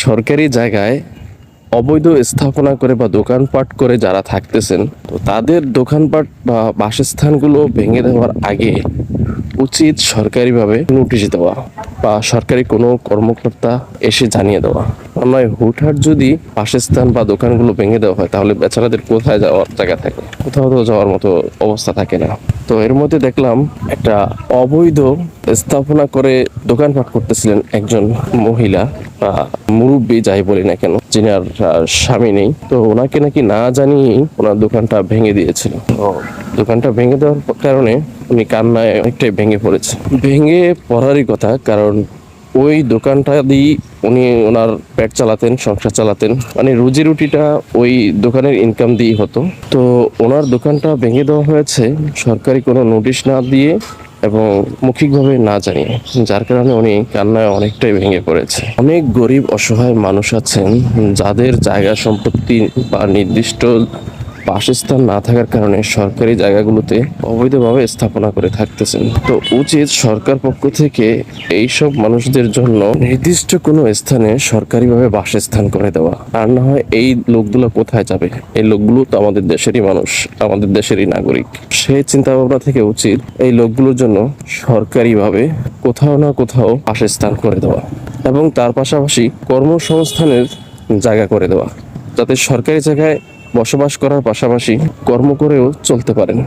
সরকারি জায়গায় অবৈধ স্থাপনা করে বা দোকানপাট করে যারা থাকতেছেন, তো তাদের দোকানপাট বা বাসস্থানগুলো ভেঙে দেওয়ার আগে উচিত সরকারিভাবে নোটিশ দেওয়া বা সরকারি কোনো কর্মকর্তা এসে জানিয়ে দেওয়া। নয় হুটহাট যদি বাসস্থান বা দোকানগুলো ভেঙে দেওয়া হয়, তাহলে বেচারাদের কোথায় যাওয়ার জায়গা থাকে? কোথাও তো যাওয়ার মতো অবস্থা থাকে না। তো এর মধ্যে দেখলাম একটা অবৈধ স্থাপনা করে দোকানপাট করতেছিলেন একজন মহিলা বা মুরব্বী, যাই বলি না কেন, যিনি আর স্বামী নেই। তো ওনাকে নাকি না জানিয়েই ওনার দোকানটা ভেঙে দিয়েছিল। তো দোকানটা ভেঙে দেওয়ার কারণে উনি কান্নায় অনেকটাই ভেঙে পড়েছে। ভেঙে পড়ারই কথা, কারণ ওই দোকানটা দিয়ে উনি ওনার পেট চালাতেন, সংসার চালাতেন, মানে রুজি রুটিটা ওই দোকানের ইনকাম দিয়ে হতো। তো ওনার দোকানটা ভেঙে দেওয়া হয়েছে সরকারি কোনো নোটিশ না দিয়ে এবং মৌখিকভাবে না জানিয়ে, যার কারণে উনি কান্নায় অনেকটাই ভেঙে পড়েছে। অনেক গরিব অসহায় মানুষ আছেন যাদের জায়গা সম্পত্তি বা নির্দিষ্ট বাসস্থান না থাকার কারণে সরকারি জায়গাগুলোতে অবৈধভাবে স্থাপনা করে থাকতেছেন। তো উচিত সরকার পক্ষ থেকে এইসব মানুষদের জন্য নির্দিষ্ট কোনো স্থানে সরকারিভাবে বাসস্থান করে দেওয়া। আর না হয় এই লোকগুলো কোথায় যাবে? এই লোকগুলো তো আমাদের দেশেরই মানুষ, আমাদের দেশেরই নাগরিক। সেই চিন্তা ভাবনা থেকে উচিত এই লোকগুলোর জন্য সরকারিভাবে কোথাও না কোথাও বাসস্থান করে দেওয়া এবং তার পাশাপাশি কর্মসংস্থানের জায়গা করে দেওয়া, যাতে সরকারি জায়গায় বসবাস করার পাশাপাশি কর্ম করেও চলতে পারেন।